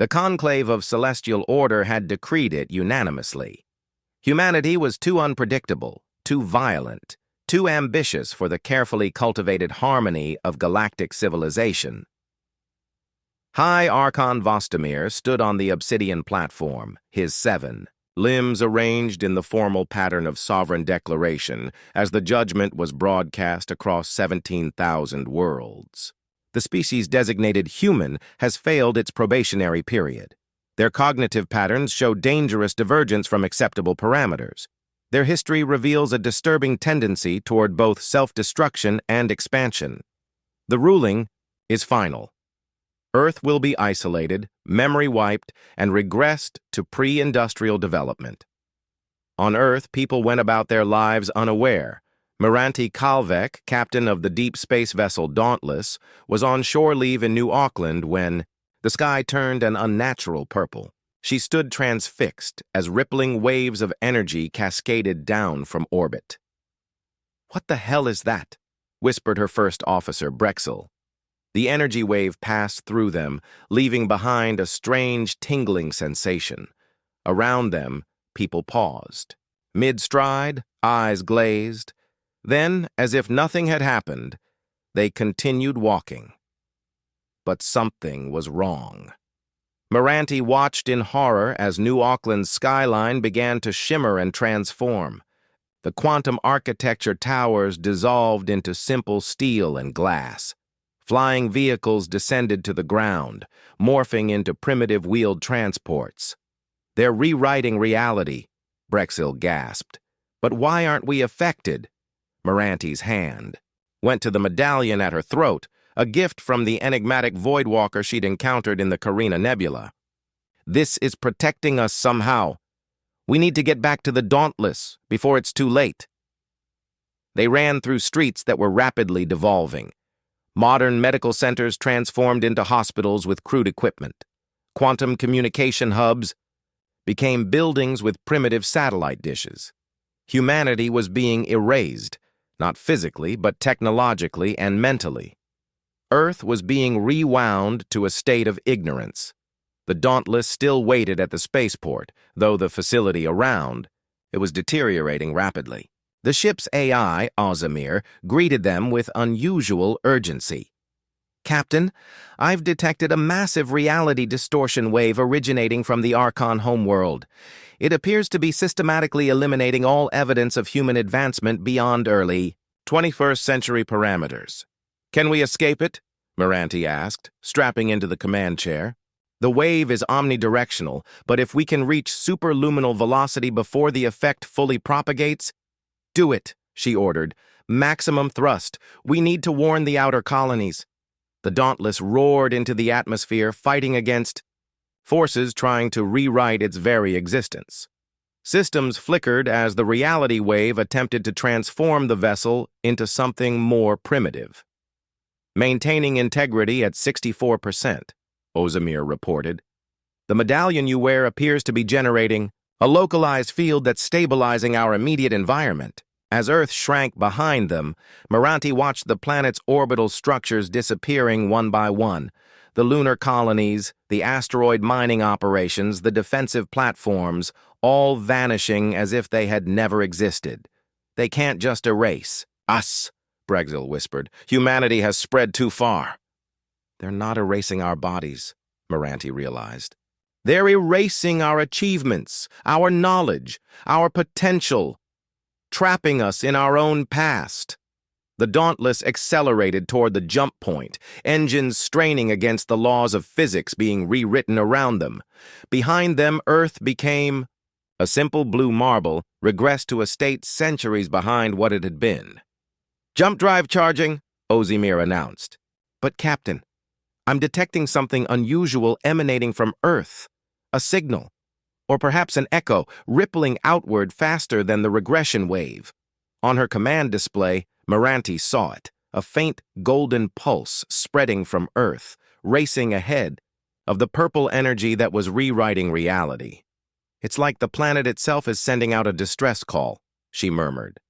The conclave of celestial order had decreed it unanimously. Humanity was too unpredictable, too violent, too ambitious for the carefully cultivated harmony of galactic civilization. High Archon Vostimir stood on the obsidian platform, his 7 limbs arranged in the formal pattern of sovereign declaration as the judgment was broadcast across 17,000 worlds. The species designated human has failed its probationary period. Their cognitive patterns show dangerous divergence from acceptable parameters. Their history reveals a disturbing tendency toward both self-destruction and expansion. The ruling is final. Earth will be isolated, memory wiped, and regressed to pre-industrial development. On Earth, people went about their lives unaware. Miranti Kalvek, captain of the deep space vessel Dauntless, was on shore leave in New Auckland when the sky turned an unnatural purple. She stood transfixed as rippling waves of energy cascaded down from orbit. "What the hell is that?" whispered her first officer, Brexel. The energy wave passed through them, leaving behind a strange tingling sensation. Around them, people paused. Mid-stride, eyes glazed. Then, as if nothing had happened, they continued walking. But something was wrong. Miranti watched in horror as New Auckland's skyline began to shimmer and transform. The quantum architecture towers dissolved into simple steel and glass. Flying vehicles descended to the ground, morphing into primitive wheeled transports. "They're rewriting reality," Brexil gasped. "But why aren't we affected?" Miranti's hand went to the medallion at her throat, a gift from the enigmatic voidwalker she'd encountered in the Carina Nebula. "This is protecting us somehow. We need to get back to the Dauntless before it's too late." They ran through streets that were rapidly devolving. Modern medical centers transformed into hospitals with crude equipment. Quantum communication hubs became buildings with primitive satellite dishes. Humanity was being erased, not physically, but technologically and mentally. Earth was being rewound to a state of ignorance. The Dauntless still waited at the spaceport, though the facility around, it was deteriorating rapidly. The ship's AI, Ozamir, greeted them with unusual urgency. "Captain, I've detected a massive reality distortion wave originating from the Archon homeworld. It appears to be systematically eliminating all evidence of human advancement beyond early 21st century parameters. Can we escape it?" Miranti asked, strapping into the command chair. "The wave is omnidirectional, but if we can reach superluminal velocity before the effect fully propagates, do it," she ordered. "Maximum thrust. We need to warn the outer colonies." The Dauntless roared into the atmosphere, fighting against forces trying to rewrite its very existence. Systems flickered as the reality wave attempted to transform the vessel into something more primitive. "Maintaining integrity at 64%, Ozamir reported. "The medallion you wear appears to be generating a localized field that's stabilizing our immediate environment." As Earth shrank behind them, Miranti watched the planet's orbital structures disappearing one by one. The lunar colonies, the asteroid mining operations, the defensive platforms, all vanishing as if they had never existed. "They can't just erase us," Brexil whispered. "Humanity has spread too far." "They're not erasing our bodies," Miranti realized. "They're erasing our achievements, our knowledge, our potential, trapping us in our own past." The Dauntless accelerated toward the jump point, engines straining against the laws of physics being rewritten around them. Behind them, Earth became a simple blue marble, regressed to a state centuries behind what it had been. "Jump drive charging," Ozamir announced. "But Captain, I'm detecting something unusual emanating from Earth. A signal. Or perhaps an echo, rippling outward faster than the regression wave." On her command display, Miranti saw it, a faint golden pulse spreading from Earth, racing ahead of the purple energy that was rewriting reality. "It's like the planet itself is sending out a distress call," she murmured.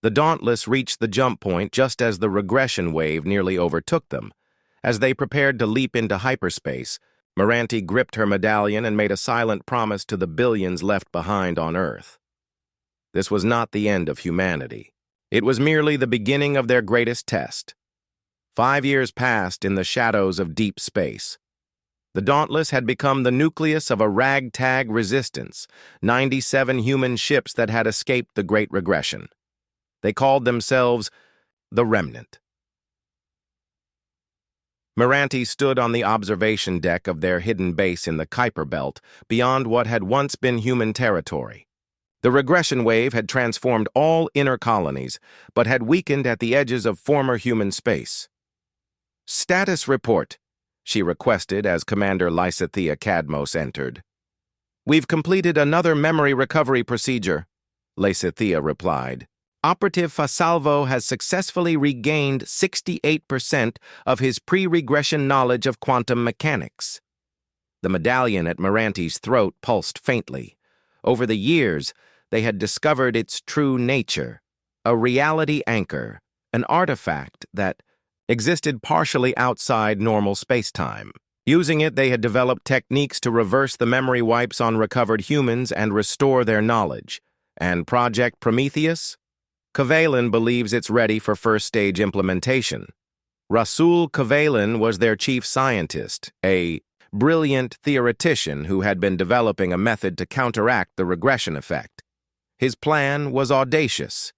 The Dauntless reached the jump point just as the regression wave nearly overtook them. As they prepared to leap into hyperspace, Moranti gripped her medallion and made a silent promise to the billions left behind on Earth. This was not the end of humanity. It was merely the beginning of their greatest test. 5 years passed in the shadows of deep space. The Dauntless had become the nucleus of a ragtag resistance, 97 human ships that had escaped the Great Regression. They called themselves the Remnant. Moranti stood on the observation deck of their hidden base in the Kuiper Belt, beyond what had once been human territory. The regression wave had transformed all inner colonies, but had weakened at the edges of former human space. "Status report," she requested as Commander Lysithea Cadmos entered. "We've completed another memory recovery procedure," Lysithea replied. "Operative Fasalvo has successfully regained 68% of his pre-regression knowledge of quantum mechanics." The medallion at Moranti's throat pulsed faintly. Over the years, they had discovered its true nature, a reality anchor, an artifact that existed partially outside normal space-time. Using it, they had developed techniques to reverse the memory wipes on recovered humans and restore their knowledge. And Project Prometheus? Kvailin believes it's ready for first-stage implementation. Rasul Kvailin was their chief scientist, a brilliant theoretician who had been developing a method to counteract the regression effect. His plan was audacious.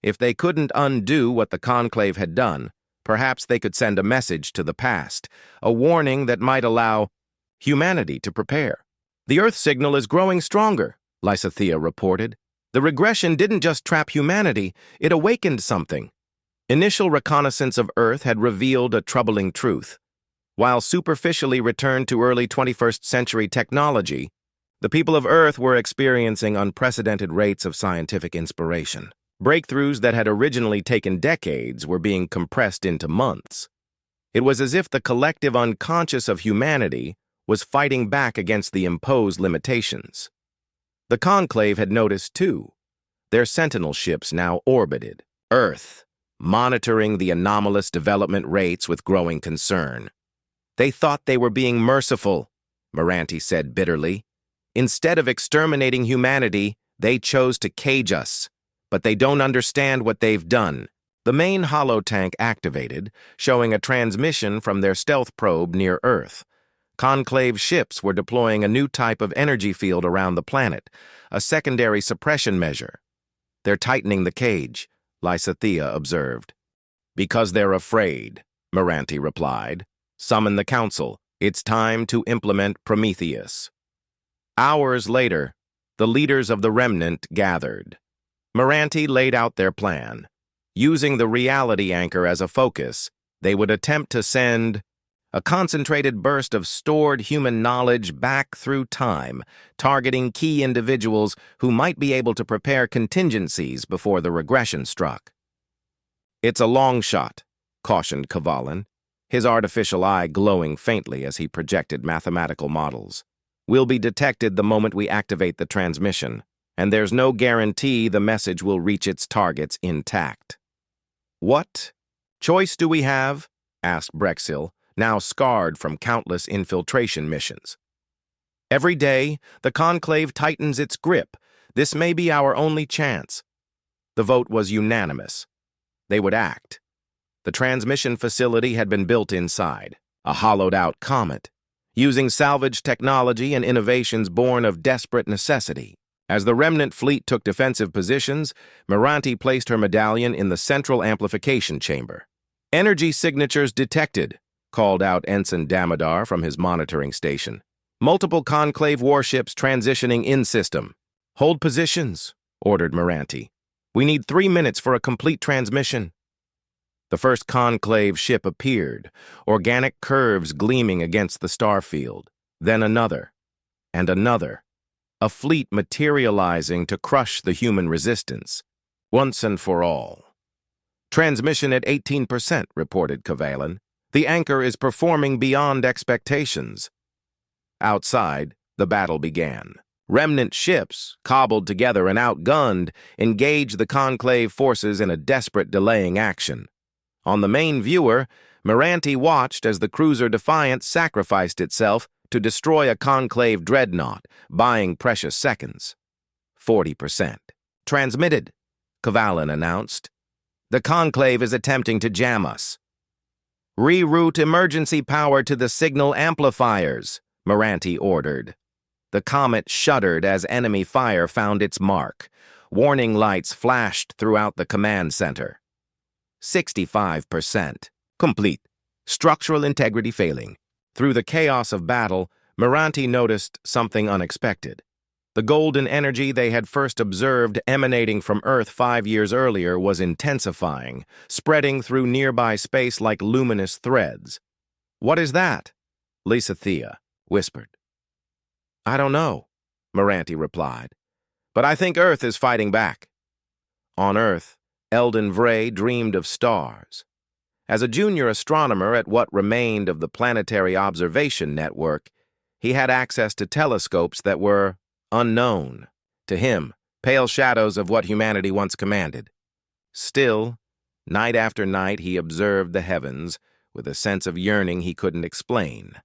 If they couldn't undo what the Conclave had done, perhaps they could send a message to the past, a warning that might allow humanity to prepare. "The Earth signal is growing stronger," Lysithea reported. "The regression didn't just trap humanity, it awakened something." Initial reconnaissance of Earth had revealed a troubling truth. While superficially returned to early 21st century technology, the people of Earth were experiencing unprecedented rates of scientific inspiration. Breakthroughs that had originally taken decades were being compressed into months. It was as if the collective unconscious of humanity was fighting back against the imposed limitations. The Conclave had noticed, too. Their sentinel ships now orbited Earth, monitoring the anomalous development rates with growing concern. "They thought they were being merciful," Moranti said bitterly. "Instead of exterminating humanity, they chose to cage us. But they don't understand what they've done." The main holotank activated, showing a transmission from their stealth probe near Earth. Conclave ships were deploying a new type of energy field around the planet, a secondary suppression measure. "They're tightening the cage," Lysithea observed. "Because they're afraid," Moranti replied. "Summon the council. It's time to implement Prometheus." Hours later, the leaders of the Remnant gathered. Moranti laid out their plan. Using the reality anchor as a focus, they would attempt to send a concentrated burst of stored human knowledge back through time, targeting key individuals who might be able to prepare contingencies before the regression struck. "It's a long shot," cautioned Kvailin, his artificial eye glowing faintly as he projected mathematical models. "We'll be detected the moment we activate the transmission, and there's no guarantee the message will reach its targets intact." "What choice do we have?" asked Brexil, now scarred from countless infiltration missions. "Every day, the Conclave tightens its grip. This may be our only chance." The vote was unanimous. They would act. The transmission facility had been built inside, a hollowed-out comet, using salvage technology and innovations born of desperate necessity. As the Remnant fleet took defensive positions, Moranti placed her medallion in the central amplification chamber. "Energy signatures detected," called out Ensign Damodar from his monitoring station. "Multiple Conclave warships transitioning in-system." "Hold positions," ordered Moranti. "We need 3 minutes for a complete transmission." The first Conclave ship appeared, organic curves gleaming against the star field. Then another, and another. A fleet materializing to crush the human resistance, once and for all. "Transmission at 18%, reported Kvailin. "The anchor is performing beyond expectations." Outside, the battle began. Remnant ships, cobbled together and outgunned, engaged the Conclave forces in a desperate delaying action. On the main viewer, Moranti watched as the cruiser Defiant sacrificed itself to destroy a conclave dreadnought, buying precious seconds. 40%. Transmitted, Kvalin announced. The conclave is attempting to jam us. Reroute emergency power to the signal amplifiers, Moranti ordered. The comet shuddered as enemy fire found its mark. Warning lights flashed throughout the command center. 65%. Complete. Structural integrity failing. Through the chaos of battle, Moranti noticed something unexpected. The golden energy they had first observed emanating from Earth 5 years earlier was intensifying, spreading through nearby space like luminous threads. "What is that?" Lisa Thea whispered. "I don't know," Moranti replied, "but I think Earth is fighting back." On Earth, Eldon Vray dreamed of stars. As a junior astronomer at what remained of the Planetary Observation Network, he had access to telescopes that were unknown. To him, pale shadows of what humanity once commanded. Still, night after night he observed the heavens with a sense of yearning he couldn't explain.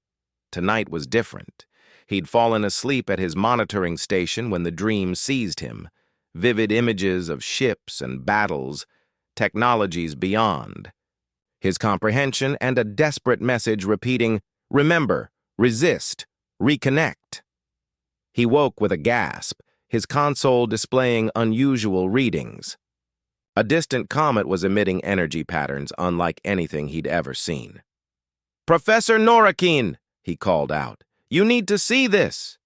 Tonight was different. He'd fallen asleep at his monitoring station when the dream seized him. Vivid images of ships and battles, technologies beyond. His comprehension and a desperate message repeating, "Remember, resist, reconnect." He woke with a gasp, his console displaying unusual readings. A distant comet was emitting energy patterns unlike anything he'd ever seen. "Professor Norakin," he called out, "you need to see this."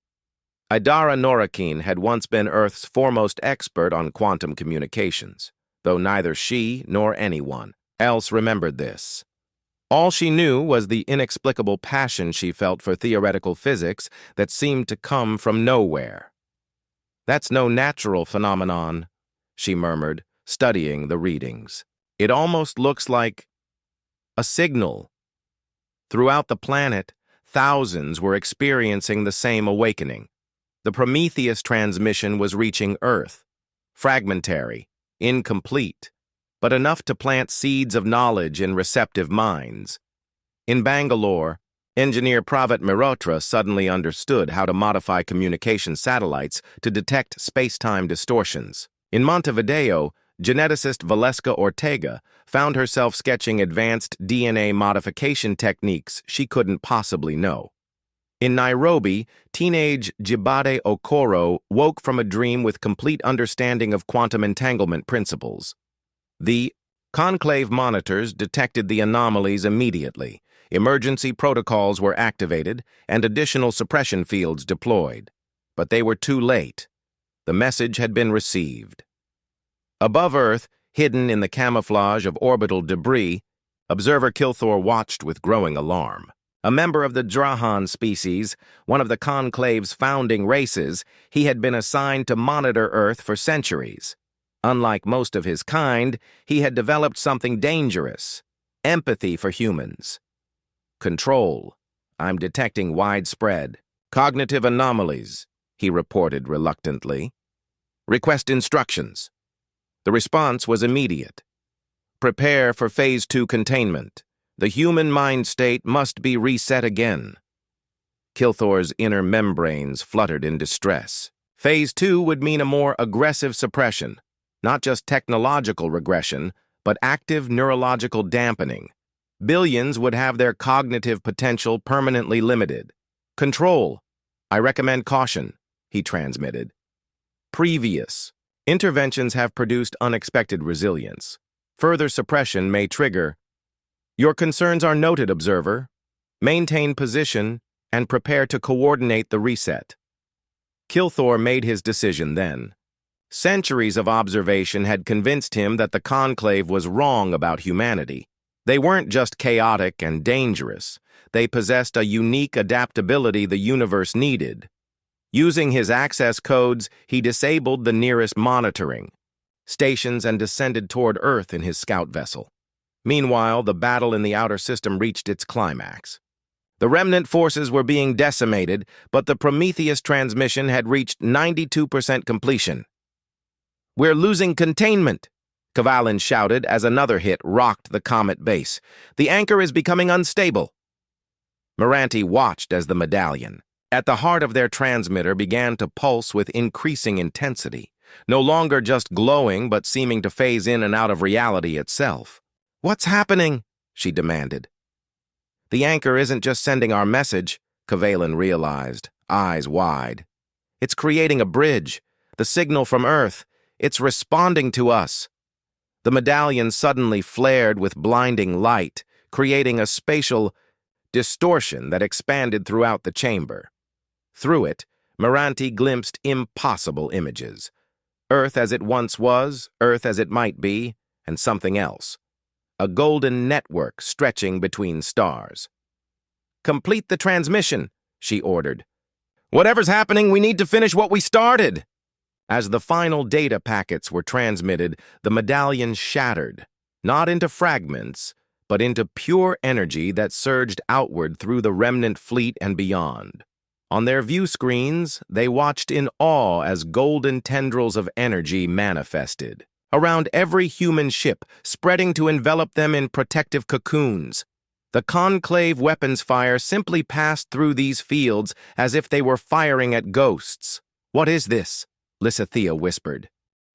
Idara Norakin had once been Earth's foremost expert on quantum communications, though neither she nor anyone else remembered this. All she knew was the inexplicable passion she felt for theoretical physics that seemed to come from nowhere. "That's no natural phenomenon," she murmured, studying the readings. "It almost looks like a signal." Throughout the planet, thousands were experiencing the same awakening. The Prometheus transmission was reaching Earth, fragmentary, incomplete, but enough to plant seeds of knowledge in receptive minds. In Bangalore, engineer Pravit Mehrotra suddenly understood how to modify communication satellites to detect space-time distortions. In Montevideo, geneticist Valeska Ortega found herself sketching advanced DNA modification techniques she couldn't possibly know. In Nairobi, teenage Jibade Okoro woke from a dream with complete understanding of quantum entanglement principles. The conclave monitors detected the anomalies immediately. Emergency protocols were activated and additional suppression fields deployed. But they were too late. The message had been received. Above Earth, hidden in the camouflage of orbital debris, observer Kilthor watched with growing alarm. A member of the Drahan species, one of the conclave's founding races, he had been assigned to monitor Earth for centuries. Unlike most of his kind, he had developed something dangerous: empathy for humans. "Control. I'm detecting widespread cognitive anomalies," he reported reluctantly. "Request instructions." The response was immediate. "Prepare for Phase 2 containment. The human mind state must be reset again." Kilthor's inner membranes fluttered in distress. Phase 2 would mean a more aggressive suppression. Not just technological regression, but active neurological dampening. Billions would have their cognitive potential permanently limited. "Control. I recommend caution," he transmitted. "Previous interventions have produced unexpected resilience. Further suppression may trigger. Your concerns are noted, observer. Maintain position and prepare to coordinate the reset." Kilthor made his decision then. Centuries of observation had convinced him that the conclave was wrong about humanity. They weren't just chaotic and dangerous. They possessed a unique adaptability the universe needed. Using his access codes, he disabled the nearest monitoring stations and descended toward Earth in his scout vessel. Meanwhile, the battle in the outer system reached its climax. The remnant forces were being decimated, but the Prometheus transmission had reached 92% completion. "We're losing containment," Kvalin shouted as another hit rocked the comet base. "The anchor is becoming unstable." Moranti watched as the medallion, at the heart of their transmitter, began to pulse with increasing intensity, no longer just glowing but seeming to phase in and out of reality itself. "What's happening?" she demanded. "The anchor isn't just sending our message," Kavalan realized, eyes wide. "It's creating a bridge, the signal from Earth. It's responding to us." The medallion suddenly flared with blinding light, creating a spatial distortion that expanded throughout the chamber. Through it, Moranti glimpsed impossible images. Earth as it once was, Earth as it might be, and something else. A golden network stretching between stars. "Complete the transmission," she ordered. "Whatever's happening, we need to finish what we started." As the final data packets were transmitted, the medallion shattered, not into fragments, but into pure energy that surged outward through the remnant fleet and beyond. On their view screens, they watched in awe as golden tendrils of energy manifested around every human ship, spreading to envelop them in protective cocoons. The conclave weapons fire simply passed through these fields as if they were firing at ghosts. "What is this?" Lysithea whispered.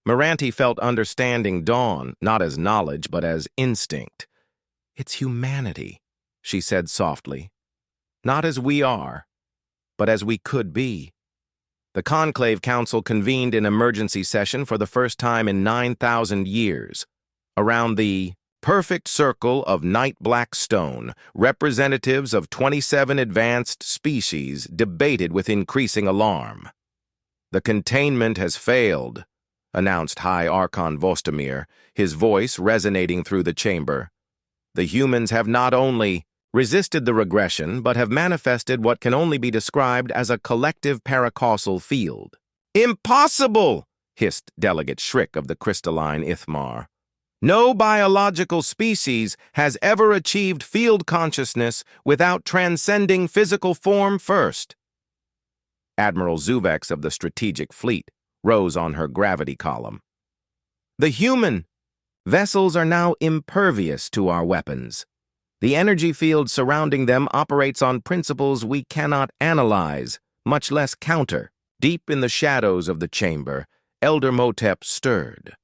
Moranti felt understanding dawn, not as knowledge, but as instinct. "It's humanity," she said softly. "Not as we are, but as we could be." The Conclave Council convened in emergency session for the first time in 9,000 years. Around the perfect circle of night-black stone, representatives of 27 advanced species debated with increasing alarm. "The containment has failed," announced High Archon Vostimir, his voice resonating through the chamber. "The humans have not only resisted the regression, but have manifested what can only be described as a collective paracausal field." "Impossible!" hissed Delegate Shriek of the crystalline Ithmar. "No biological species has ever achieved field consciousness without transcending physical form first." Admiral Zuvex of the Strategic Fleet rose on her gravity column. "The human vessels are now impervious to our weapons. The energy field surrounding them operates on principles we cannot analyze, much less counter." Deep in the shadows of the chamber, Elder Motep stirred.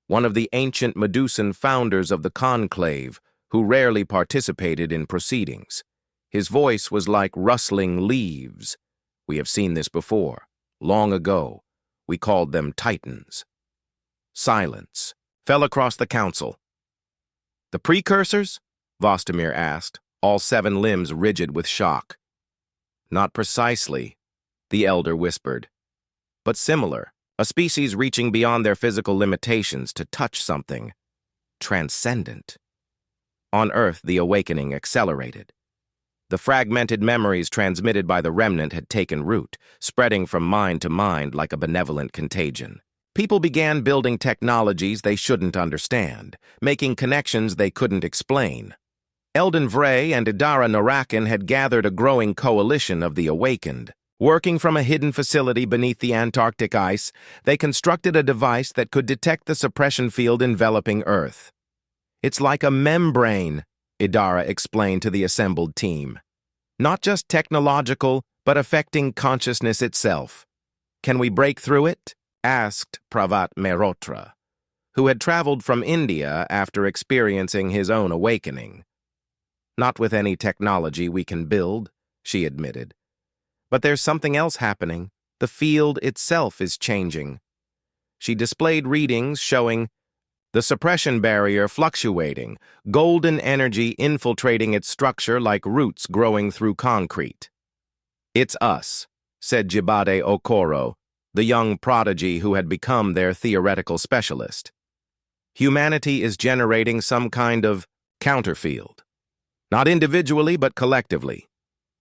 One of the ancient Medusan founders of the Conclave, who rarely participated in proceedings. His voice was like rustling leaves. "We have seen this before. Long ago. We called them Titans." Silence fell across the council. "The precursors?" Vostimir asked, all 7 limbs rigid with shock. "Not precisely," the elder whispered, "but similar. A species reaching beyond their physical limitations to touch something transcendent." On Earth, the awakening accelerated. The fragmented memories transmitted by the remnant had taken root, spreading from mind to mind like a benevolent contagion. People began building technologies they shouldn't understand, making connections they couldn't explain. Elden Vray and Idara Narakin had gathered a growing coalition of the awakened. Working from a hidden facility beneath the Antarctic ice, they constructed a device that could detect the suppression field enveloping Earth. "It's like a membrane," Idara explained to the assembled team. "Not just technological, but affecting consciousness itself." "Can we break through it?" asked Pravat Mehrotra, who had traveled from India after experiencing his own awakening. "Not with any technology we can build," she admitted. "But there's something else happening. The field itself is changing." She displayed readings showing the suppression barrier fluctuating, golden energy infiltrating its structure like roots growing through concrete. "It's us," said Jibade Okoro, the young prodigy who had become their theoretical specialist. "Humanity is generating some kind of counterfield. Not individually, but collectively."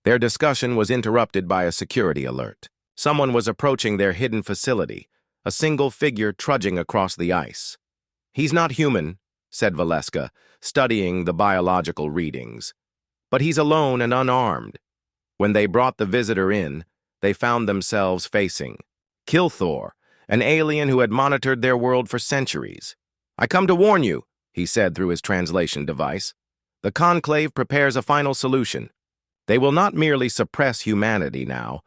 Their discussion was interrupted by a security alert. Someone was approaching their hidden facility, a single figure trudging across the ice. "He's not human," said Valeska, studying the biological readings. "But he's alone and unarmed." When they brought the visitor in, they found themselves facing Kilthor, an alien who had monitored their world for centuries. "I come to warn you," he said through his translation device. "The Conclave prepares a final solution. They will not merely suppress humanity now.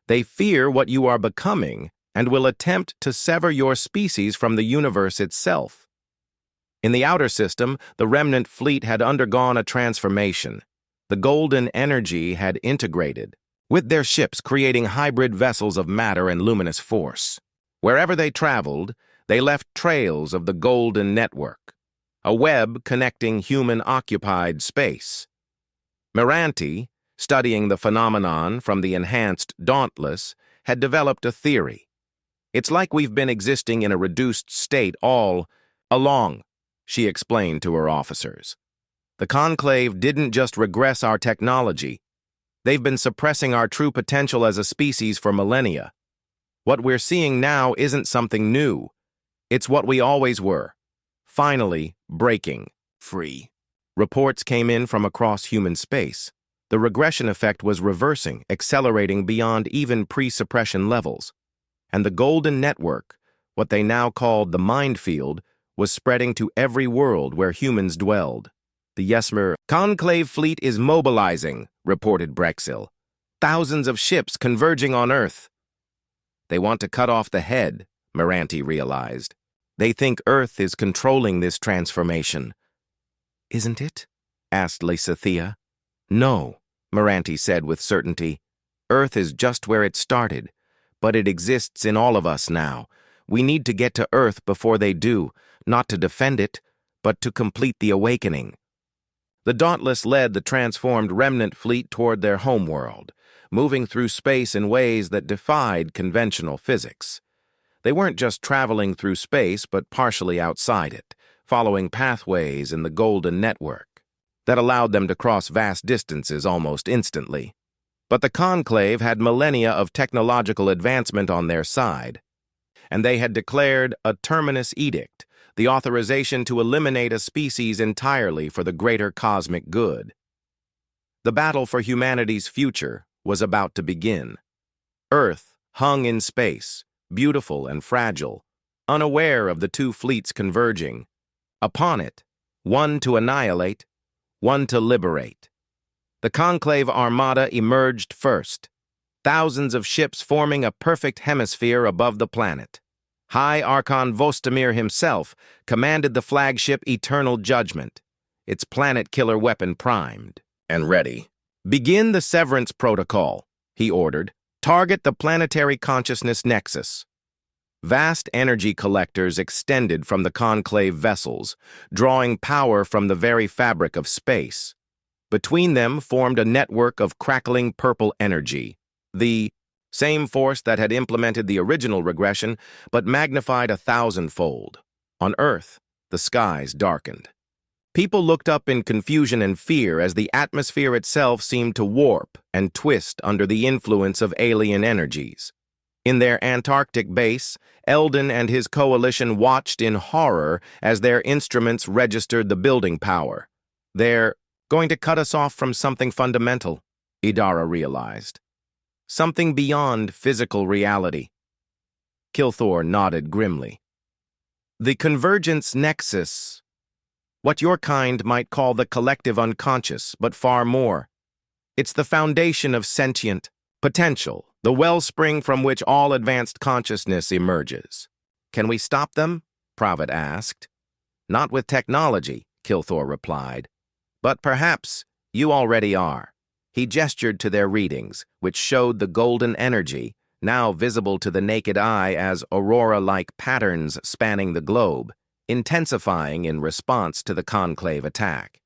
They fear what you are becoming and will attempt to sever your species from the universe itself. In the outer system, the remnant fleet had undergone a transformation. The golden energy had integrated, with their ships creating hybrid vessels of matter and luminous force. Wherever they traveled, they left trails of the golden network, a web connecting human-occupied space. Miranti, studying the phenomenon from the enhanced Dauntless, had developed a theory. It's like we've been existing in a reduced state all along, she explained to her officers. The Conclave didn't just regress our technology. They've been suppressing our true potential as a species for millennia. What we're seeing now isn't something new. It's what we always were. Finally, breaking free. Reports came in from across human space. The regression effect was reversing, accelerating beyond even pre-suppression levels. And the golden network, what they now called the mind field, was spreading to every world where humans dwelled. The Yesmer Conclave fleet is mobilizing, reported Brexil. Thousands of ships converging on Earth. They want to cut off the head, Miranti realized. They think Earth is controlling this transformation. Isn't it? Asked Lysithea. No, Miranti said with certainty. Earth is just where it started, but it exists in all of us now. We need to get to Earth before they do, not to defend it, but to complete the awakening. The Dauntless led the transformed remnant fleet toward their homeworld, moving through space in ways that defied conventional physics. They weren't just traveling through space, but partially outside it, following pathways in the golden network that allowed them to cross vast distances almost instantly. But the Conclave had millennia of technological advancement on their side, and they had declared a terminus edict, the authorization to eliminate a species entirely for the greater cosmic good. The battle for humanity's future was about to begin. Earth hung in space, beautiful and fragile, unaware of the two fleets converging. Upon it, one to annihilate, one to liberate. The Conclave Armada emerged first, thousands of ships forming a perfect hemisphere above the planet. High Archon Vostimir himself commanded the flagship Eternal Judgment, its planet-killer weapon primed and ready. Begin the severance protocol, he ordered. Target the planetary consciousness nexus. Vast energy collectors extended from the Conclave vessels, drawing power from the very fabric of space. Between them formed a network of crackling purple energy, the same force that had implemented the original regression, but magnified 1,000-fold. On Earth, the skies darkened. People looked up in confusion and fear as the atmosphere itself seemed to warp and twist under the influence of alien energies. In their Antarctic base, Eldon and his coalition watched in horror as their instruments registered the building power. They're going to cut us off from something fundamental, Idara realized. Something beyond physical reality. Kilthor nodded grimly. The convergence nexus, what your kind might call the collective unconscious, but far more. It's the foundation of sentient potential, the wellspring from which all advanced consciousness emerges. Can we stop them? Pravit asked. Not with technology, Kilthor replied. But perhaps you already are. He gestured to their readings, which showed the golden energy, now visible to the naked eye as aurora-like patterns spanning the globe, intensifying in response to the Conclave attack.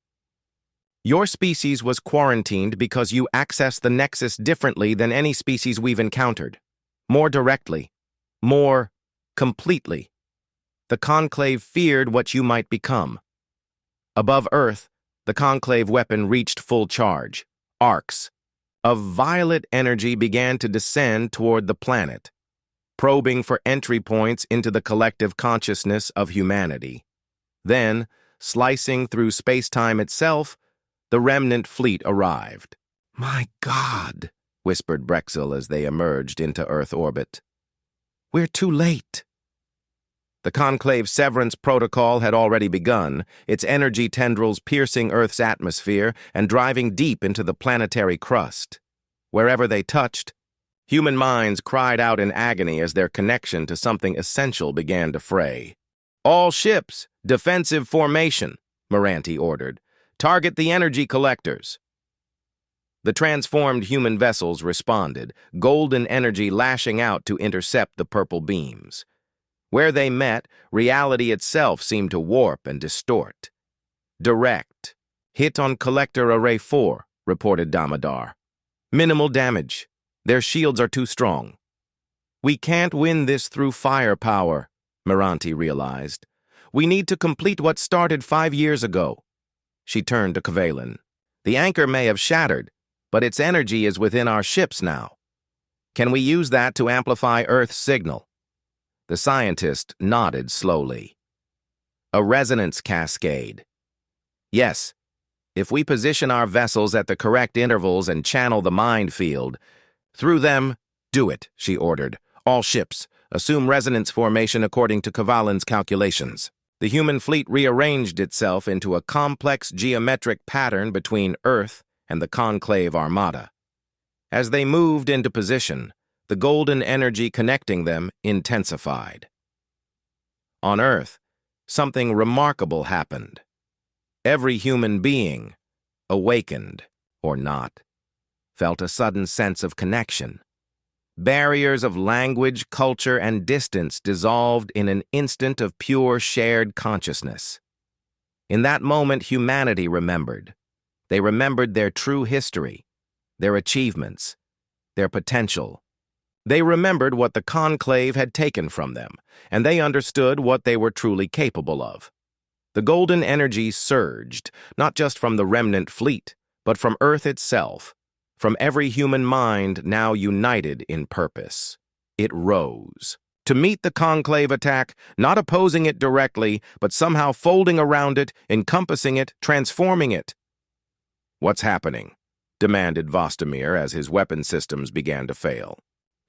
Your species was quarantined because you access the Nexus differently than any species we've encountered. More directly. More completely. The Conclave feared what you might become. Above Earth, the Conclave weapon reached full charge. Arcs of violet energy began to descend toward the planet, probing for entry points into the collective consciousness of humanity. Then, slicing through space-time itself, the remnant fleet arrived. "My God," whispered Brexil as they emerged into Earth orbit. "We're too late." The Conclave Severance Protocol had already begun, its energy tendrils piercing Earth's atmosphere and driving deep into the planetary crust. Wherever they touched, human minds cried out in agony as their connection to something essential began to fray. "All ships, defensive formation," Moranti ordered. "Target the energy collectors." The transformed human vessels responded, golden energy lashing out to intercept the purple beams. Where they met, reality itself seemed to warp and distort. "Direct. Hit on Collector Array 4, reported Damodar. "Minimal damage. Their shields are too strong." "We can't win this through firepower," Moranti realized. "We need to complete what started 5 years ago." She turned to Kvailin. "The anchor may have shattered, but its energy is within our ships now. Can we use that to amplify Earth's signal?" The scientist nodded slowly. "A resonance cascade." "Yes. If we position our vessels at the correct intervals and channel the mind field, through them, do it," she ordered. "All ships, assume resonance formation according to Kvailin's calculations." The human fleet rearranged itself into a complex geometric pattern between Earth and the Conclave Armada. As they moved into position, the golden energy connecting them intensified. On Earth, something remarkable happened. Every human being, awakened or not, felt a sudden sense of connection. Barriers of language, culture, and distance dissolved in an instant of pure shared consciousness. In that moment, humanity remembered. They remembered their true history, their achievements, their potential. They remembered what the Conclave had taken from them, and they understood what they were truly capable of. The golden energy surged, not just from the remnant fleet, but from Earth itself, from every human mind now united in purpose. It rose. To meet the Conclave attack, not opposing it directly, but somehow folding around it, encompassing it, transforming it. "What's happening?" demanded Vostomir as his weapon systems began to fail.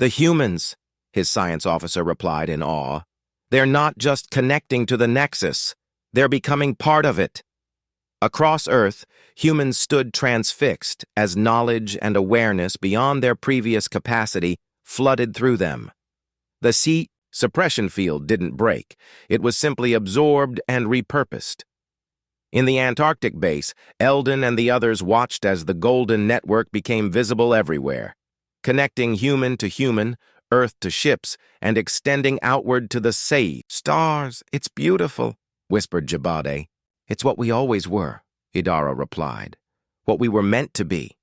"The humans," his science officer replied in awe. "They're not just connecting to the Nexus. They're becoming part of it." Across Earth, humans stood transfixed as knowledge and awareness beyond their previous capacity flooded through them. The suppression field didn't break. It was simply absorbed and repurposed. In the Antarctic base, Eldon and the others watched as the golden network became visible everywhere, connecting human to human, Earth to ships, and extending outward to the sea. "Stars, it's beautiful," whispered Jabade. "It's what we always were," Idara replied. "What we were meant to be."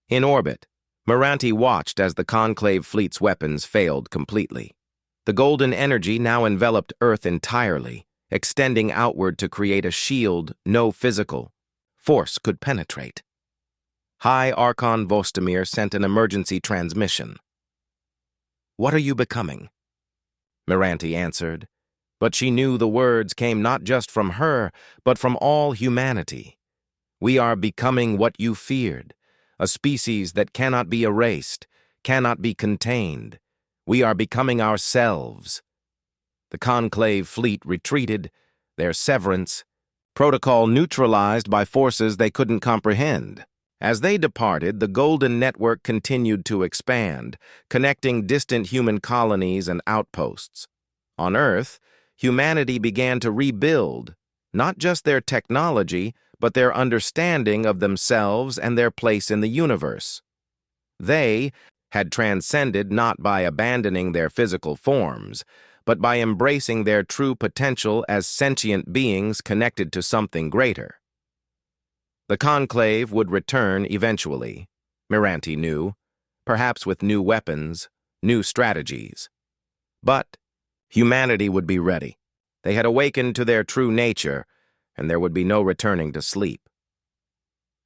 In orbit, Moranti watched as the Conclave fleet's weapons failed completely. The golden energy now enveloped Earth entirely, extending outward to create a shield no physical force could penetrate. High Archon Vostomir sent an emergency transmission. "What are you becoming?" Moranti answered, but she knew the words came not just from her, but from all humanity. "We are becoming what you feared, a species that cannot be erased, cannot be contained. We are becoming ourselves." The Conclave fleet retreated, their severance protocol neutralized by forces they couldn't comprehend. As they departed, the golden network continued to expand, connecting distant human colonies and outposts. On Earth, humanity began to rebuild, not just their technology, but their understanding of themselves and their place in the universe. They had transcended not by abandoning their physical forms, but by embracing their true potential as sentient beings connected to something greater. The Conclave would return eventually, Moranti knew, perhaps with new weapons, new strategies. But humanity would be ready. They had awakened to their true nature, and there would be no returning to sleep.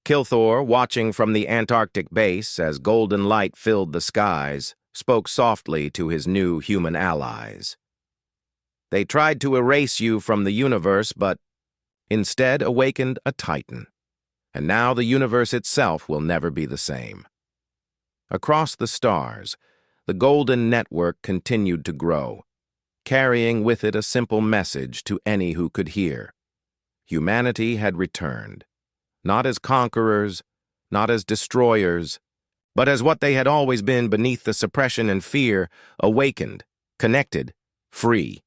Kilthor, watching from the Antarctic base as golden light filled the skies, spoke softly to his new human allies. "They tried to erase you from the universe, but instead awakened a Titan. And now the universe itself will never be the same." Across the stars, the golden network continued to grow. carrying with it a simple message to any who could hear. Humanity had returned, not as conquerors, not as destroyers, but as what they had always been beneath the suppression and fear, awakened, connected, free.